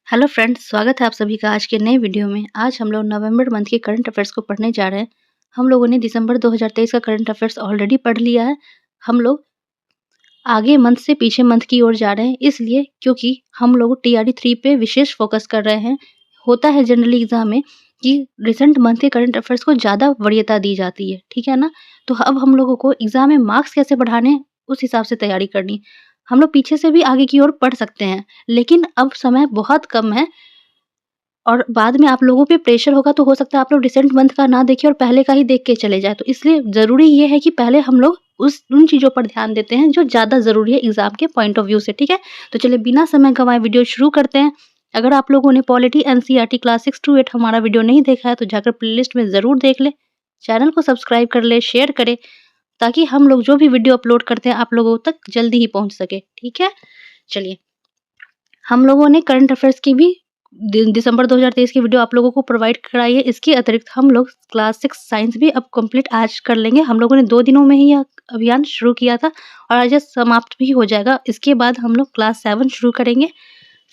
Hello friends, स्वागत है आप सभी का आज के नए वीडियो में। आज हम लोग नवंबर मंथ के करंट अफेयर्स को पढ़ने जा रहे हैं। हम लोगों ने दिसंबर 2023 का करंट अफेयर्स ऑलरेडी पढ़ लिया है। हम लोग आगे मंथ से पीछे मंथ की ओर जा रहे हैं, इसलिए क्योंकि हम लोग टीआरडी 3 पे विशेष फोकस कर रहे हैं। होता है जनरली एग्जाम में कि रिसेंट मंथ के करंट अफेयर्स को ज़्यादा वरीयता दी जाती है, ठीक है ना? तो अब हम लोगों को एग्जाम में मार्क्स कैसे बढ़ाने हैं, उस हिसाब से तैयारी करनी। हम लोग पीछे से भी आगे की ओर पढ़ सकते हैं, लेकिन अब समय बहुत कम है और बाद में आप लोगों पे प्रेशर होगा तो हो सकता है आप लोग रिसेंट मंथ का ना देखें और पहले का ही देख के चले जाएँ। तो इसलिए ज़रूरी ये है कि पहले हम लोग उन चीज़ों पर ध्यान देते हैं जो ज़्यादा ज़रूरी है एग्ज़ाम के पॉइंट ऑफ व्यू से, ठीक है? तो चलिए बिना समय गँवाए वीडियो शुरू करते हैं। अगर आप लोगों ने पॉलिटी एनसीईआरटी क्लास 6 टू 8 हमारा वीडियो नहीं देखा है तो जाकर प्लेलिस्ट में ज़रूर देख लें। चैनल को सब्सक्राइब कर लें, शेयर करें ताकि हम लोग जो भी वीडियो अपलोड करते हैं आप लोगों तक जल्दी ही पहुँच सके, ठीक है? चलिए, हम लोगों ने करंट अफेयर्स की भी दिसंबर 2023 की वीडियो आप लोगों को प्रोवाइड कराई है। इसके अतिरिक्त हम लोग क्लास 6 साइंस भी अब कंप्लीट आज कर लेंगे। हम लोगों ने 2 दिनों में ही यह अभियान शुरू किया था और आज यह समाप्त भी हो जाएगा। इसके बाद हम लोग क्लास 7 शुरू करेंगे,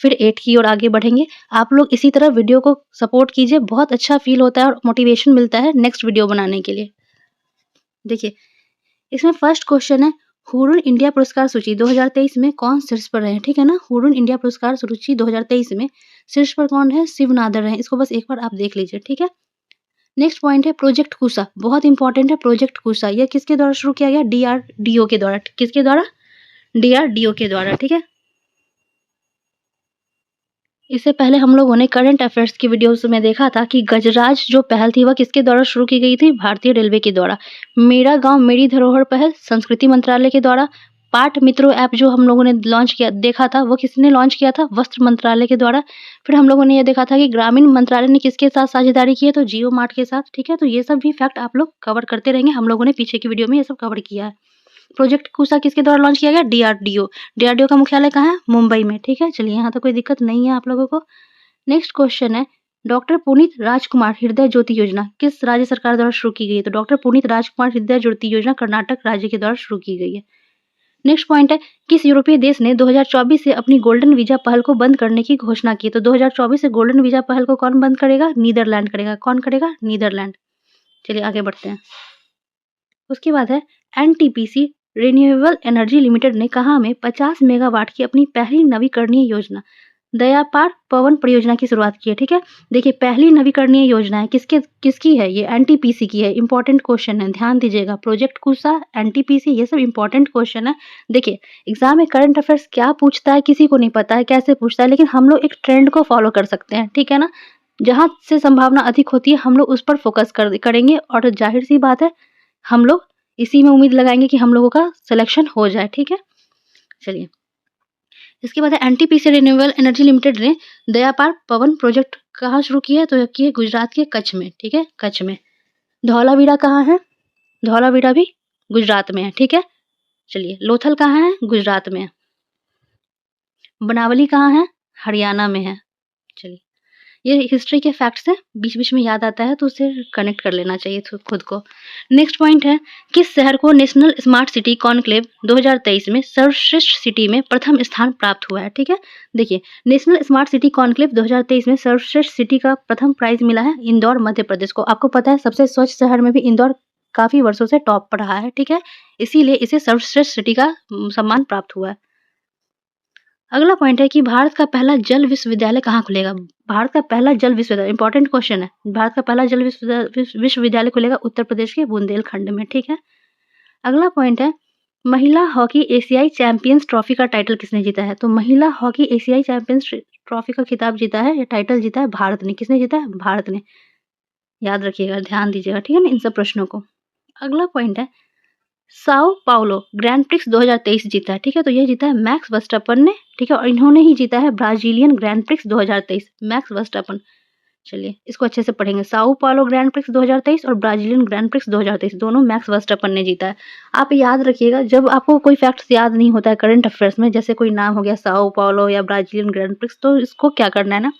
फिर 8 की ओर आगे बढ़ेंगे। आप लोग इसी तरह वीडियो को सपोर्ट कीजिए, बहुत अच्छा फ़ील होता है और मोटिवेशन मिलता है नेक्स्ट वीडियो बनाने के लिए। देखिए, इसमें फर्स्ट क्वेश्चन है, हुरुन इंडिया पुरस्कार सूची 2023 में कौन शीर्ष पर रहे हैं? ठीक है ना? हुरुन इंडिया पुरस्कार सूची 2023 में शीर्ष पर कौन है? शिव नादर रहे हैं। इसको बस एक बार आप देख लीजिए, ठीक है? नेक्स्ट पॉइंट है प्रोजेक्ट कुशा, बहुत इंपॉर्टेंट है प्रोजेक्ट कुशा। यह किसके द्वारा शुरू किया गया? डीआरडीओ के द्वारा। किसके द्वारा? डीआरडीओ के द्वारा, ठीक है? इससे पहले हम लोगों ने करंट अफेयर्स की वीडियोस में देखा था कि गजराज जो पहल थी वह किसके द्वारा शुरू की गई थी? भारतीय रेलवे के द्वारा। मेरा गाँव मेरी धरोहर पहल संस्कृति मंत्रालय के द्वारा। पाठ मित्रों ऐप जो हम लोगों ने लॉन्च किया देखा था वो किसने लॉन्च किया था? वस्त्र मंत्रालय के द्वारा। फिर हम लोगों ने ये देखा था कि ग्रामीण मंत्रालय ने किसके साथ साझेदारी की है? तो जियो मार्ट के साथ, ठीक है? तो ये सब भी फैक्ट आप लोग कवर करते रहेंगे। हम लोगों ने पीछे की वीडियो में ये सब कवर किया है। प्रोजेक्ट कुशा किसके द्वारा लॉन्च किया गया? डीआरडीओ। डीआरडीओ का मुख्यालय कहाँ है? मुंबई में, ठीक है? चलिए यहाँ तक कोई दिक्कत नहीं है आप लोगों को। नेक्स्ट क्वेश्चन है, डॉक्टर पुनीत राजकुमार हृदय ज्योति योजना किस राज्य सरकार द्वारा शुरू की गई है? तो डॉक्टर पुनीत राजकुमार हृदय ज्योति योजना कर्नाटक राज्य के द्वारा शुरू की गई है। नेक्स्ट पॉइंट है, किस यूरोपीय देश ने 2024 से अपनी गोल्डन वीजा पहल को बंद करने की घोषणा की? तो 2024 से गोल्डन वीजा पहल को कौन बंद करेगा? नीदरलैंड करेगा। कौन करेगा? नीदरलैंड। चलिए आगे बढ़ते हैं। उसके बाद है एनटीपीसी रिन्यूएबल एनर्जी लिमिटेड ने कहा में 50 मेगावाट की अपनी पहली नवीकरणीय योजना दयापार पवन परियोजना की शुरुआत की है, ठीक है? देखिए पहली नवीकरणीय योजना है किसकी है? ये एनटीपीसी की है। इंपॉर्टेंट क्वेश्चन है, ध्यान दीजिएगा। प्रोजेक्ट कुशा, एनटीपीसी, ये सब इंपॉर्टेंट क्वेश्चन है। देखिए एग्जाम में करंट अफेयर्स क्या पूछता है किसी को नहीं पता है, कैसे पूछता है, लेकिन हम लोग एक ट्रेंड को फॉलो कर सकते हैं, ठीक है ना? जहाँ से संभावना अधिक होती है हम लोग उस पर फोकस करेंगे और जाहिर सी बात है हम लोग इसी में उम्मीद लगाएंगे कि हम लोगों का सिलेक्शन हो जाए, ठीक है? चलिए, इसके बाद है एनटीपीसी रिन्यूएबल एनर्जी लिमिटेड ने दयापार पवन प्रोजेक्ट कहाँ शुरू किया है? तो ये है गुजरात के कच्छ में, ठीक है? कच्छ में। धौलावीरा कहाँ है? धौलावीरा भी गुजरात में है, ठीक है? चलिए, लोथल कहाँ है? गुजरात में है। बनावली कहाँ है? हरियाणा में है। चलिए, ये हिस्ट्री के फैक्ट्स हैं, बीच-बीच में याद आता है तो उसे कनेक्ट कर लेना चाहिए खुद को। नेक्स्ट पॉइंट है, किस शहर को नेशनल स्मार्ट सिटी कॉन्क्लेव 2023 में सर्वश्रेष्ठ सिटी में प्रथम स्थान प्राप्त हुआ है? ठीक है? देखिए, नेशनल स्मार्ट सिटी कॉन्क्लेव 2023 में सर्वश्रेष्ठ सिटी का प्रथम प्राइज़ मिला है इंदौर, मध्य प्रदेश को। आपको पता है सबसे स्वच्छ शहर में भी इंदौर काफ़ी वर्षों से टॉप पर रहा है, ठीक है? इसीलिए इसे सर्वश्रेष्ठ सिटी का सम्मान प्राप्त हुआ है। अगला पॉइंट है कि भारत का पहला जल विश्वविद्यालय कहाँ खुलेगा? भारत का पहला जल विश्वविद्यालय, इंपॉर्टेंट क्वेश्चन है। भारत का पहला जल विश्वविद्यालय खुलेगा उत्तर प्रदेश के बुंदेलखंड में, ठीक है? अगला पॉइंट है, महिला हॉकी एशियाई चैंपियंस ट्रॉफी का टाइटल किसने जीता है? तो महिला हॉकी एशियाई चैंपियंस ट्रॉफी का खिताब जीता है या टाइटल जीता है भारत ने। किसने जीता है? भारत ने। याद रखिएगा, ध्यान दीजिएगा, ठीक है ना, इन सब प्रश्नों को। अगला पॉइंट है, साओ पाउलो ग्रैंड प्रिक्स 2023 जीता है, ठीक है? तो यह जीता है मैक्स वर्स्टैपन ने, ठीक है? और इन्होंने ही जीता है Brazilian grand prix 2023, max Verstappen. चलिए, इसको अच्छे से पढ़ेंगे। साओ पाउलो ग्रैंड प्रिक्स 2023 और ब्राजीलियन ग्रैंड प्रिक्स 2023 दोनों मैक्स वर्स्टैपन ने जीता है। आप याद रखिएगा, जब आपको कोई फैक्ट्स याद नहीं होता है करंट अफेयर्स में, जैसे कोई नाम हो गया साओ पाउलो या ब्राजीलियन ग्रैंड प्रिक्स, तो इसको क्या करना है ना,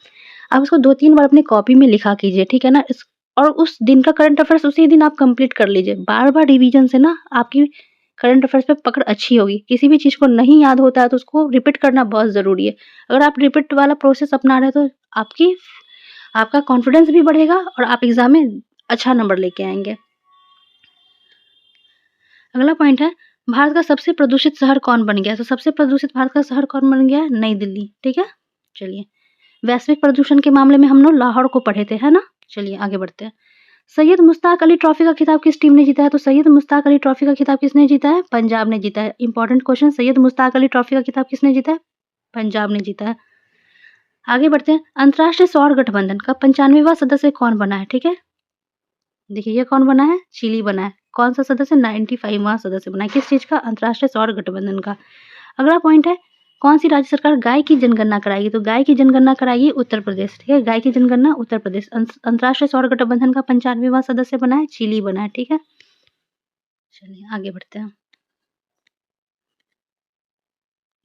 आप इसको 2-3 बार अपनी कॉपी में लिखा कीजिए, ठीक है ना? और उस दिन का करंट अफेयर्स उसी दिन आप कंप्लीट कर लीजिए। बार-बार रिवीजन से ना आपकी करंट अफेयर्स पे पकड़ अच्छी होगी। किसी भी चीज़ को नहीं याद होता है तो उसको रिपीट करना बहुत ज़रूरी है। अगर आप रिपीट वाला प्रोसेस अपना रहे हैं तो आपका कॉन्फिडेंस भी बढ़ेगा और आप एग्ज़ाम में अच्छा नंबर लेके आएँगे। अगला पॉइंट है, भारत का सबसे प्रदूषित शहर कौन बन गया? तो सबसे प्रदूषित भारत का शहर कौन बन गया? नई दिल्ली, ठीक है? चलिए, वैश्विक प्रदूषण के मामले में हम लोग लाहौर को पढ़े थे, है ना? चलिए आगे बढ़ते हैं। सैयद मुश्ताक अली ट्रॉफी का खिताब किस टीम ने जीता है? तो सैयद मुश्ताक अली ट्रॉफी का खिताब किसने जीता है? पंजाब ने जीता है। Important question, Syed Mushtaq Ali trophy का खिताब किसने जीता है? पंजाब ने जीता है। आगे बढ़ते हैं, अंतर्राष्ट्रीय सौर गठबंधन का 95वां सदस्य कौन बना है? ठीक है, देखिए ये कौन बना है? चिली बना है। कौन सा सदस्य? 95वां सदस्य बना है। किस चीज़ का? अंतर्राष्ट्रीय सौर गठबंधन का। अगला पॉइंट है, कौन सी राज्य सरकार गाय की जनगणना कराएगी? तो गाय की जनगणना कराएगी उत्तर प्रदेश, ठीक है? गाय की जनगणना उत्तर प्रदेश। अंतर्राष्ट्रीय सौर गठबंधन का 95वां सदस्य बना है, चिली बना है, ठीक है? चलिए आगे बढ़ते हैं।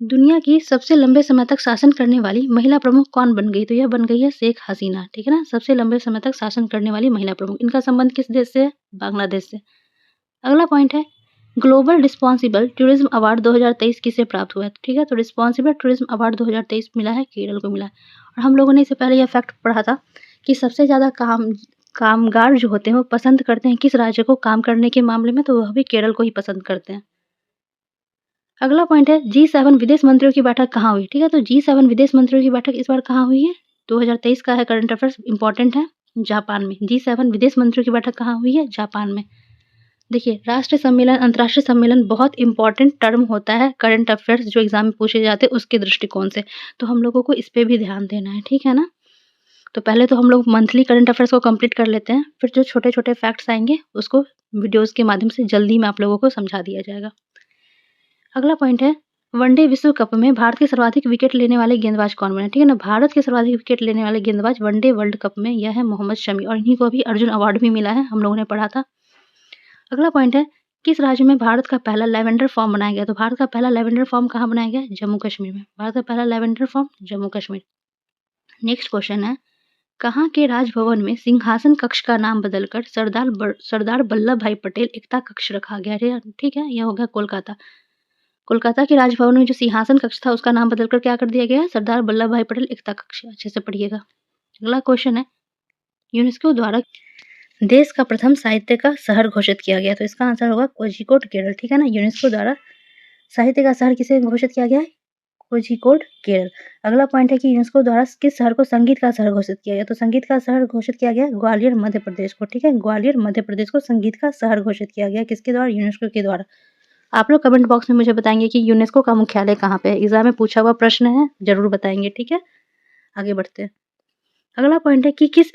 दुनिया की सबसे लंबे समय तक शासन करने वाली महिला प्रमुख कौन बन गई? तो यह बन गई है शेख हसीना, ठीक है ना? सबसे लंबे समय तक शासन करने वाली महिला प्रमुख। इनका संबंध किस देश से है? बांग्लादेश से। अगला पॉइंट है, ग्लोबल रिस्पॉन्सिबल टूरिज्म अवार्ड 2023 किसे प्राप्त हुआ है? ठीक है, तो रिस्पॉन्सिबल टूरिज्म अवार्ड 2023 मिला है, केरल को मिला है। और हम लोगों ने इससे पहले यह फैक्ट पढ़ा था कि सबसे ज़्यादा कामगार जो होते हैं वो पसंद करते हैं किस राज्य को काम करने के मामले में? तो वह भी केरल को ही पसंद करते हैं। अगला पॉइंट है, G7 विदेश मंत्रियों की बैठक कहाँ हुई? ठीक है, तो G7 विदेश मंत्रियों की बैठक इस बार कहाँ हुई है? 2023 का है करंट अफेयर्स, इंपॉर्टेंट है, जापान में। G7 विदेश मंत्रियों की बैठक कहाँ हुई है? जापान में। देखिए, राष्ट्रीय सम्मेलन, अंतर्राष्ट्रीय सम्मेलन बहुत इंपॉर्टेंट टर्म होता है करंट अफेयर्स जो एग्जाम में पूछे जाते हैं उसके दृष्टिकोण से, तो हम लोगों को इस पे भी ध्यान देना है, ठीक है ना? तो पहले तो हम लोग मंथली करंट अफेयर्स को कंप्लीट कर लेते हैं, फिर जो छोटे-छोटे फैक्ट्स आएँगे उसको वीडियोज़ के माध्यम से जल्दी में आप लोगों को समझा दिया जाएगा। अगला पॉइंट है, वनडे विश्व कप में भारत के सर्वाधिक विकेट लेने वाले गेंदबाज कौन बने? ठीक है ना? भारत के सर्वाधिक विकेट लेने वाले गेंदबाज वनडे वर्ल्ड कप में यह है मोहम्मद शमी, और इन्हीं को अभी अर्जुन अवार्ड भी मिला है, हम लोगों ने पढ़ा था। अगला पॉइंट है, किस राज्य में भारत का पहला लैवेंडर फॉर्म बनाया गया? तो भारत का पहला लैवेंडर फॉर्म कहाँ बनाया गया? जम्मू कश्मीर में। भारत का पहला lavender form Jammu Kashmir. Next question है, कहाँ के राजभवन में सिंहासन कक्ष का नाम बदलकर सरदार वल्लभ भाई पटेल एकता कक्ष रखा गया है? ठीक है, यह हो गया कोलकाता। कोलकाता के राजभवन में जो सिंहासन कक्ष था उसका नाम बदलकर क्या कर दिया गया है? सरदार वल्लभ भाई पटेल एकता कक्ष। अच्छे से पढ़िएगा। अगला क्वेश्चन है, यूनेस्को द्वारा देश का प्रथम साहित्य का शहर घोषित किया गया, तो इसका आंसर होगा कोझिकोड, केरल, ठीक है ना? यूनेस्को द्वारा साहित्य का शहर किसे घोषित किया गया है? कोझिकोड, केरल। अगला पॉइंट है कि यूनेस्को द्वारा किस शहर को संगीत का शहर घोषित किया गया? तो संगीत का शहर घोषित किया गया ग्वालियर, मध्य प्रदेश को, ठीक है? ग्वालियर, मध्य प्रदेश को संगीत का शहर घोषित किया गया, किसके द्वारा? यूनेस्को के द्वारा। आप लोग कमेंट बॉक्स में मुझे बताएंगे कि यूनेस्को का मुख्यालय कहाँ पे है। एग्जाम में पूछा हुआ प्रश्न है, जरूर बताएंगे, ठीक है? आगे बढ़ते हैं। अगला पॉइंट है कि किस